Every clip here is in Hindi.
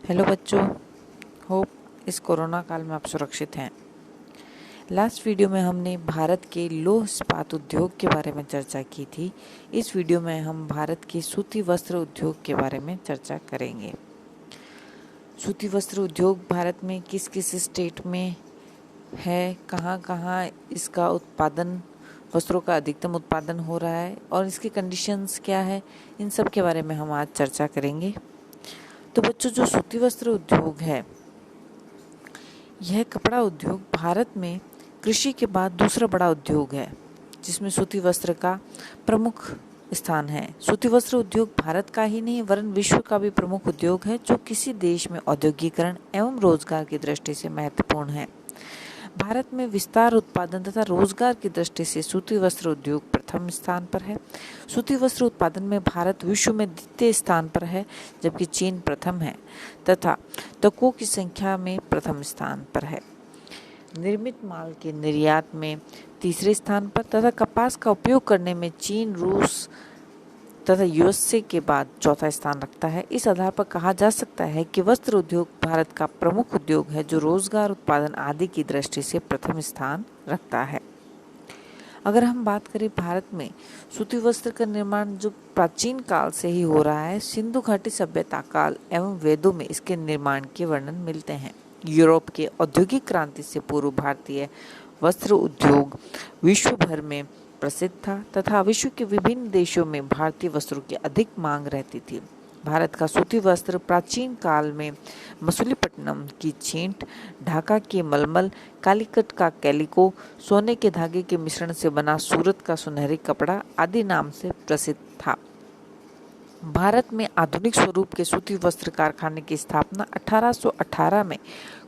हेलो बच्चों, होप इस कोरोना काल में आप सुरक्षित हैं। लास्ट वीडियो में हमने भारत के लौह इस्पात उद्योग के बारे में चर्चा की थी। इस वीडियो में हम भारत के सूती वस्त्र उद्योग के बारे में चर्चा करेंगे। सूती वस्त्र उद्योग भारत में किस किस स्टेट में है, कहाँ कहाँ इसका उत्पादन, वस्त्रों का अधिकतम उत्पादन हो रहा है और इसकी कंडीशंस क्या है, इन सब के बारे में हम आज चर्चा करेंगे। तो बच्चों, जो सूती वस्त्र उद्योग है, यह कपड़ा उद्योग भारत में कृषि के बाद दूसरा बड़ा उद्योग है, जिसमें सूती वस्त्र का प्रमुख स्थान है। सूती वस्त्र उद्योग भारत का ही नहीं वरन विश्व का भी प्रमुख उद्योग है, जो किसी देश में औद्योगिकरण एवं रोजगार की दृष्टि से महत्वपूर्ण है। भारत में विस्तार, उत्पादन तथा रोजगार की दृष्टि से सूती वस्त्र उद्योग प्रथम स्थान पर है। सूती वस्त्र उत्पादन में भारत विश्व में द्वितीय स्थान पर है, जबकि चीन प्रथम है तथा तकों की संख्या में प्रथम स्थान पर है। निर्मित माल के निर्यात में तीसरे स्थान पर तथा कपास का उपयोग करने में चीन, रूस तथा यूएसए के बाद चौथा स्थान रखता है। इस आधार पर कहा जा सकता है कि वस्त्र उद्योग भारत का प्रमुख उद्योग है, जो रोजगार, उत्पादन आदि की दृष्टि से प्रथम स्थान रखता है। अगर हम बात करें भारत में सूती वस्त्र का निर्माण जो प्राचीन काल से ही हो रहा है, सिंधु घाटी सभ्यता काल एवं वेदों में इसके निर्माण के वर्णन मिलते हैं। यूरोप के औद्योगिक क्रांति से पूर्व भारतीय वस्त्र उद्योग विश्व भर में प्रसिद्ध था तथा विश्व के विभिन्न देशों में भारतीय वस्त्रों की अधिक मांग रहती थी। भारत का सूती वस्त्र प्राचीन काल में मसूलीपट्टनम की छींट, ढाका के मलमल, कालीकट का कैलिको, सोने के धागे के मिश्रण से बना सूरत का सुनहरी कपड़ा आदि नाम से प्रसिद्ध था। भारत में आधुनिक स्वरूप के सूती वस्त्र कारखाने की स्थापना 1818 में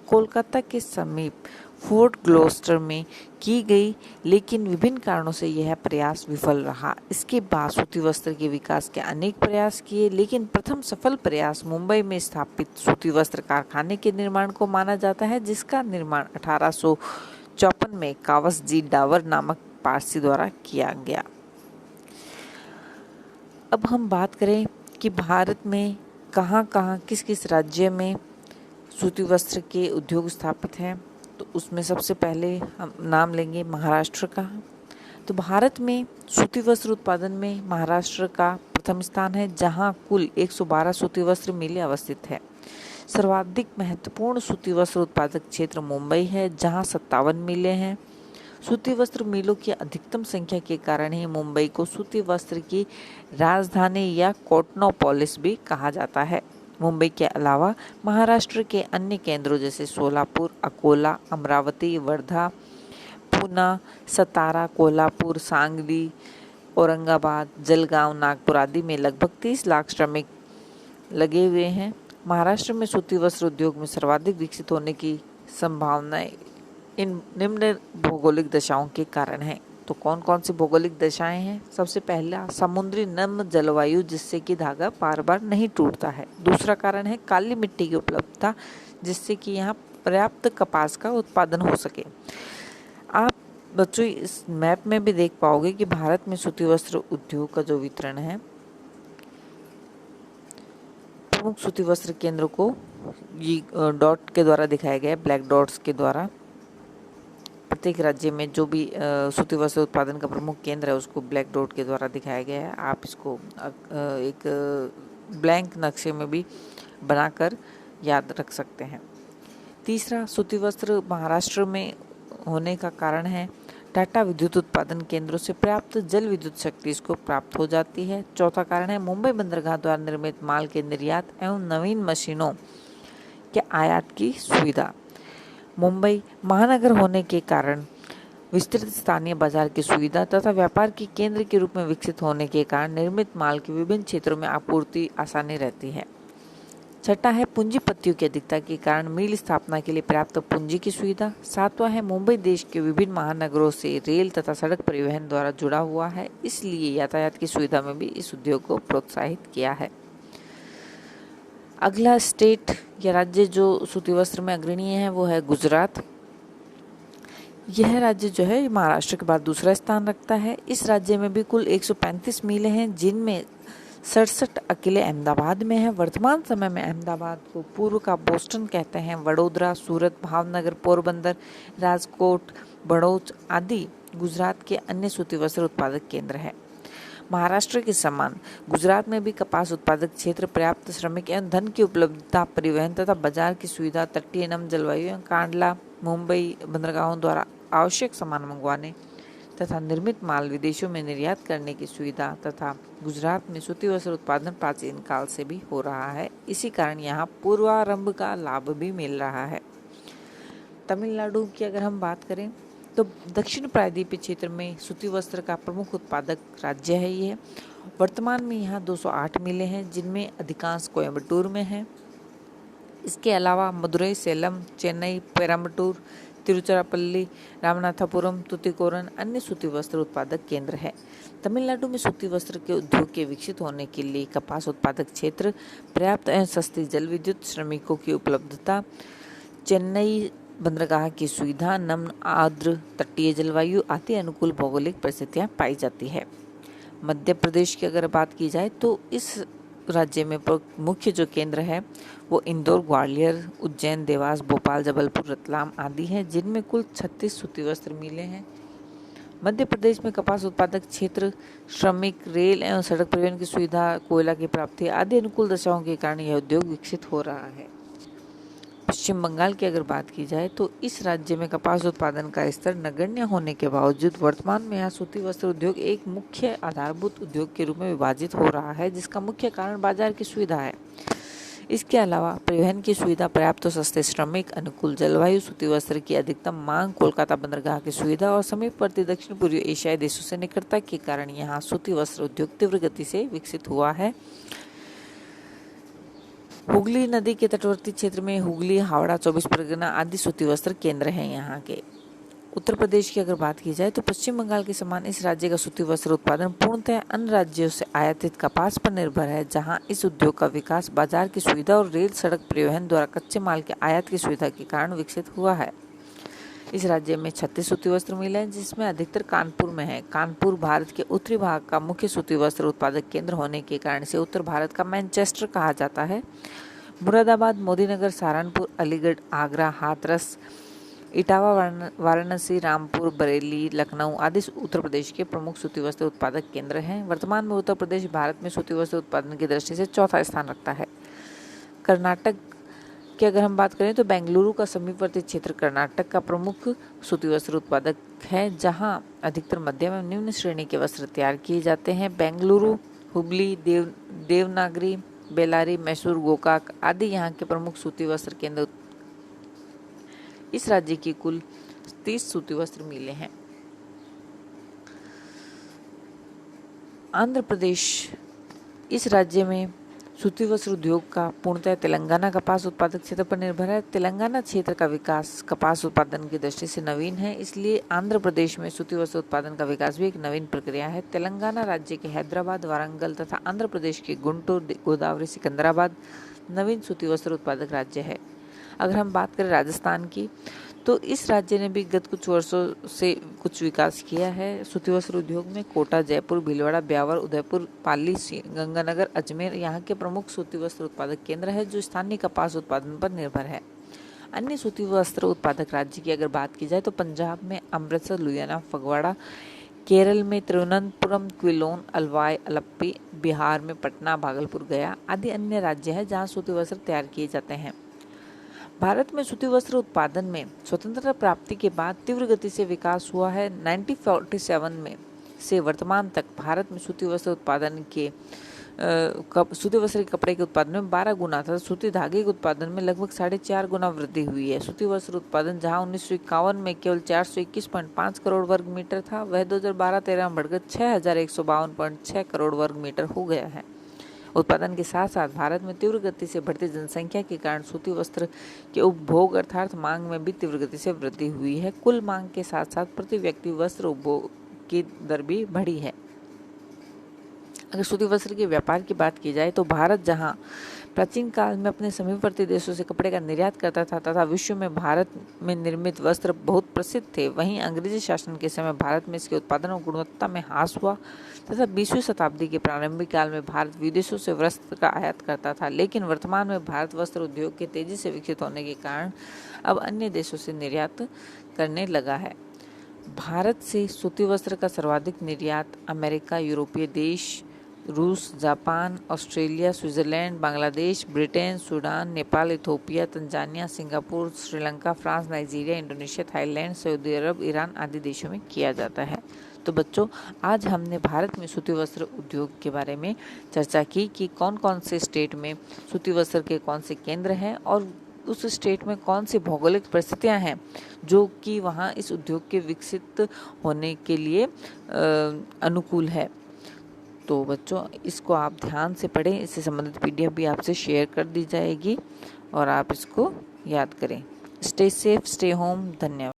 कोलकाता के समीप फोर्ट ग्लॉस्टर में की गई, लेकिन विभिन्न कारणों से यह प्रयास विफल रहा। इसके बाद सूती वस्त्र के विकास के अनेक प्रयास किए, लेकिन प्रथम सफल प्रयास मुंबई में स्थापित सूती वस्त्र कारखाने के निर्माण को माना जाता है, जिसका निर्माण 1854 में कावसजी डावर नामक पारसी द्वारा किया गया। अब हम बात करें कि भारत में कहाँ कहाँ किस किस राज्य में सूती वस्त्र के उद्योग स्थापित हैं, तो उसमें सबसे पहले हम नाम लेंगे महाराष्ट्र का। तो भारत में सूती वस्त्र उत्पादन में महाराष्ट्र का प्रथम स्थान है, जहां कुल 112 सूती वस्त्र मिलें अवस्थित है। सर्वाधिक महत्वपूर्ण सूती वस्त्र उत्पादक क्षेत्र मुंबई है, जहां 57 मिलें हैं। सूती वस्त्र मिलों की अधिकतम संख्या के कारण ही मुंबई को सूती वस्त्र की राजधानी या कॉटनोपोलिस भी कहा जाता है। मुंबई के अलावा महाराष्ट्र के अन्य केंद्रों जैसे सोलापुर, अकोला, अमरावती, वर्धा, पूना, सतारा, कोल्हापुर, सांगली, औरंगाबाद, जलगांव, नागपुर आदि में लगभग 30 लाख श्रमिक लगे हुए हैं। महाराष्ट्र में सूती वस्त्र उद्योग में सर्वाधिक विकसित होने की संभावनाएं इन निम्न भौगोलिक दशाओं के कारण है। तो कौन कौन सी भौगोलिक दशाएं हैं? सबसे पहला, समुद्री नम जलवायु, जिससे कि धागा बार बार नहीं टूटता है। दूसरा कारण है काली मिट्टी की उपलब्धता, जिससे कि यहाँ पर्याप्त कपास का उत्पादन हो सके। आप बच्चों इस मैप में भी देख पाओगे कि भारत में सूती वस्त्र उद्योग का जो वितरण है, प्रमुख सूती वस्त्र केंद्रों को ये डॉट के द्वारा दिखाया गया है, ब्लैक डॉट्स के द्वारा। प्रत्येक राज्य में जो भी सूती वस्त्र उत्पादन का प्रमुख केंद्र है, उसको ब्लैक डॉट के द्वारा दिखाया गया है। आप इसको एक ब्लैंक नक्शे में भी बनाकर याद रख सकते हैं। तीसरा, सूती वस्त्र महाराष्ट्र में होने का कारण है टाटा विद्युत उत्पादन केंद्रों से पर्याप्त जल विद्युत शक्ति इसको प्राप्त हो जाती है। चौथा कारण है मुंबई बंदरगाह द्वारा निर्मित माल के निर्यात एवं नवीन मशीनों के आयात की सुविधा। मुंबई महानगर होने के कारण विस्तृत स्थानीय बाजार की सुविधा तथा व्यापार के केंद्र के रूप में विकसित होने के कारण निर्मित माल के विभिन्न क्षेत्रों में आपूर्ति आसानी रहती है। छठा है पूंजीपतियों की अधिकता के कारण मिल स्थापना के लिए पर्याप्त पूंजी की सुविधा। सातवां है मुंबई देश के विभिन्न महानगरों से रेल तथा सड़क परिवहन द्वारा जुड़ा हुआ है, इसलिए यातायात की सुविधा में भी इस उद्योग को प्रोत्साहित किया है। अगला स्टेट या राज्य जो सूती वस्त्र में अग्रणीय है, वो है गुजरात। यह राज्य जो है महाराष्ट्र के बाद दूसरा स्थान रखता है। इस राज्य में भी कुल 135 मिलें हैं, जिनमें 67 अकेले अहमदाबाद में है। वर्तमान समय में अहमदाबाद को पूर्व का बोस्टन कहते हैं। वडोदरा, सूरत, भावनगर, पोरबंदर, राजकोट, बड़ौच आदि गुजरात के अन्य सूती वस्त्र उत्पादक केंद्र है। महाराष्ट्र के समान गुजरात में भी कपास उत्पादक क्षेत्र पर्याप्त श्रमिक एवं धन की उपलब्धता, परिवहन तथा बाजार की सुविधा, तटीय नम जलवायु एवं कांडला, मुंबई बंदरगाहों द्वारा आवश्यक सामान मंगवाने तथा निर्मित माल विदेशों में निर्यात करने की सुविधा तथा गुजरात में सूती वस्त्र उत्पादन प्राचीन काल से भी हो रहा है। इसी कारण यहाँ पूर्वारंभ का लाभ भी मिल रहा है। तमिलनाडु की अगर हम बात करें तो दक्षिण प्रायद्वीपीय क्षेत्र में सूती वस्त्र का प्रमुख उत्पादक राज्य है ये। वर्तमान में यहाँ 208 मिलें हैं, जिनमें अधिकांश कोयम्बटूर में हैं। इसके अलावा मदुरई, सेलम, चेन्नई, पेराम्बटूर, तिरुचिरापल्ली, रामनाथपुरम, तुतीकोरन अन्य सूती वस्त्र उत्पादक केंद्र है। तमिलनाडु में सूती वस्त्र के उद्योग के विकसित होने के लिए कपास उत्पादक क्षेत्र, पर्याप्त एवं सस्ती जल विद्युत, श्रमिकों की उपलब्धता, चेन्नई बंदरगाह की सुविधा, नम्र आर्द्र तटीय जलवायु आदि अनुकूल भौगोलिक परिस्थितियां पाई जाती है। मध्य प्रदेश की अगर बात की जाए तो इस राज्य में मुख्य जो केंद्र है वो इंदौर, ग्वालियर, उज्जैन, देवास, भोपाल, जबलपुर, रतलाम आदि हैं, जिनमें कुल 36 सूती वस्त्र मिलें हैं। मध्य प्रदेश में कपास उत्पादक क्षेत्र, श्रमिक, रेल एवं सड़क परिवहन की सुविधा, कोयला की प्राप्ति आदि अनुकूल दशाओं के कारण यह उद्योग विकसित हो रहा है। पश्चिम बंगाल की अगर बात की जाए तो इस राज्य में कपास उत्पादन का स्तर नगण्य होने के बावजूद वर्तमान में यहाँ सूती वस्त्र उद्योग एक मुख्य आधारभूत उद्योग के रूप में विभाजित हो रहा है, जिसका मुख्य कारण बाजार की सुविधा है। इसके अलावा परिवहन की सुविधा, पर्याप्त सस्ते श्रमिक, अनुकूल जलवायु, सूती वस्त्र की अधिकतम मांग, कोलकाता बंदरगाह की सुविधा और समीपवर्ती दक्षिण पूर्वी एशियाई देशों से निकटता के कारण यहाँ सूती वस्त्र उद्योग तीव्र गति से विकसित हुआ है। हुगली नदी के तटवर्ती क्षेत्र में हुगली, हावड़ा, 24 परगना आदि सूती वस्त्र केंद्र हैं यहाँ के। उत्तर प्रदेश की अगर बात की जाए तो पश्चिम बंगाल के समान इस राज्य का सूती वस्त्र उत्पादन पूर्णतः अन्य राज्यों से आयातित कपास पर निर्भर है, जहाँ इस उद्योग का विकास बाजार की सुविधा और रेल सड़क परिवहन द्वारा कच्चे माल के आयात की सुविधा के कारण विकसित हुआ है। इस राज्य में 36 सूती वस्त्र मिल हैं, जिसमें अधिकतर कानपुर में है। कानपुर भारत के उत्तरी भाग का मुख्य सूती वस्त्र उत्पादक केंद्र होने के कारण से उत्तर भारत का मैनचेस्टर कहा जाता है। मुरादाबाद, मोदीनगर, सहारनपुर, अलीगढ़, आगरा, हाथरस, इटावा, वाराणसी, रामपुर, बरेली, लखनऊ आदि उत्तर प्रदेश के प्रमुख सूती वस्त्र उत्पादक केंद्र हैं। वर्तमान में उत्तर प्रदेश भारत में सूती वस्त्र उत्पादन की दृष्टि से चौथा स्थान रखता है। कर्नाटक की अगर हम बात करें तो बेंगलुरु का समीपवर्ती क्षेत्र कर्नाटक का प्रमुख सूती वस्त्र उत्पादक है, जहां अधिकतर मध्यम एवं निम्न श्रेणी के वस्त्र तैयार किए जाते हैं। बेंगलुरु, हुबली, देवनागरी, बेलारी, मैसूर, गोकाक आदि यहाँ के प्रमुख सूती वस्त्र केंद्र। इस राज्य की कुल 30 सूती वस्त्र मिलें हैं। आंध्र प्रदेश, इस राज्य में सूती वस्त्र उद्योग का पूर्णतः तेलंगाना कपास उत्पादक क्षेत्र पर निर्भर है। तेलंगाना क्षेत्र का विकास कपास उत्पादन की दृष्टि से नवीन है, इसलिए आंध्र प्रदेश में सूती वस्त्र उत्पादन का विकास भी एक नवीन प्रक्रिया है। तेलंगाना राज्य के हैदराबाद, वारंगल तथा आंध्र प्रदेश के गुंटूर, गोदावरी, सिकंदराबाद नवीन सूती वस्त्र उत्पादक राज्य है। अगर हम बात करें राजस्थान की तो इस राज्य ने भी गत कुछ वर्षों से कुछ विकास किया है। सूती वस्त्र उद्योग में कोटा, जयपुर, भीलवाड़ा, ब्यावर, उदयपुर, पाली, गंगानगर, अजमेर यहाँ के प्रमुख सूती वस्त्र उत्पादक केंद्र है, जो स्थानीय कपास उत्पादन पर निर्भर है। अन्य सूती वस्त्र उत्पादक राज्य की अगर बात की जाए तो पंजाब में अमृतसर, लुधियाना, फगवाड़ा, केरल में तिरुवनंतपुरम, क्विलोन, अलवाई, अलप्पी, बिहार में पटना, भागलपुर, गया आदि अन्य राज्य है जहाँ सूती वस्त्र तैयार किए जाते हैं। भारत में सूती वस्त्र उत्पादन में स्वतंत्रता प्राप्ति के बाद तीव्र गति से विकास हुआ है। 1947 में से वर्तमान तक भारत में सूती वस्त्र उत्पादन के सूती वस्त्र के कपड़े के उत्पादन में 12 गुना तथा सूती धागे के उत्पादन में लगभग 4.5 गुना वृद्धि हुई है। सूती वस्त्र उत्पादन जहां 1951 में केवल 421.5 करोड़ वर्ग मीटर था, वह 2012-13 में बढ़कर 6152.6 करोड़ वर्ग मीटर हो गया है। उत्पादन के साथ साथ भारत में तीव्र गति से बढ़ती जनसंख्या के कारण सूती वस्त्र के उपभोग अर्थात मांग में भी तीव्र गति से वृद्धि हुई है। कुल मांग के साथ साथ प्रति व्यक्ति वस्त्र उपभोग की दर भी बढ़ी है। अगर सूती वस्त्र के व्यापार की बात की जाए तो भारत जहां प्राचीन काल में अपने समीपवर्ती देशों से कपड़े का निर्यात करता था तथा विश्व में भारत में निर्मित वस्त्र बहुत प्रसिद्ध थे। वहीं अंग्रेजी शासन के समय भारत में इसके उत्पादन और गुणवत्ता में ह्रास हुआ तथा 20वीं शताब्दी के प्रारंभिक काल में भारत विदेशों से वस्त्र का आयात करता था, लेकिन वर्तमान में भारत वस्त्र उद्योग के तेजी से विकसित होने के कारण अब अन्य देशों से निर्यात करने लगा है। भारत से सूती वस्त्र का सर्वाधिक निर्यात अमेरिका, यूरोपीय देश, रूस, Japan, Australia, Switzerland, Bangladesh, Britain, Sudan, Nepal, Ethiopia, Tanzania, Singapore, Sri Lanka, France, Nigeria, Indonesia, Thailand, Saudi Arab, Iran आदि देशों में किया जाता है। तो बच्चों, आज हमने भारत में सूती वस्त्र उद्योग के बारे में चर्चा की कि कौन कौन से स्टेट में सूती वस्त्र के कौन से केंद्र हैं और उस स्टेट में कौन सी भौगोलिक परिस्थितियां हैं जो कि वहाँ इस उद्योग के विकसित होने के लिए अनुकूल है। तो बच्चों, इसको आप ध्यान से पढ़ें। इससे संबंधित PDF भी आपसे शेयर कर दी जाएगी और आप इसको याद करें। Stay safe, stay home. धन्यवाद।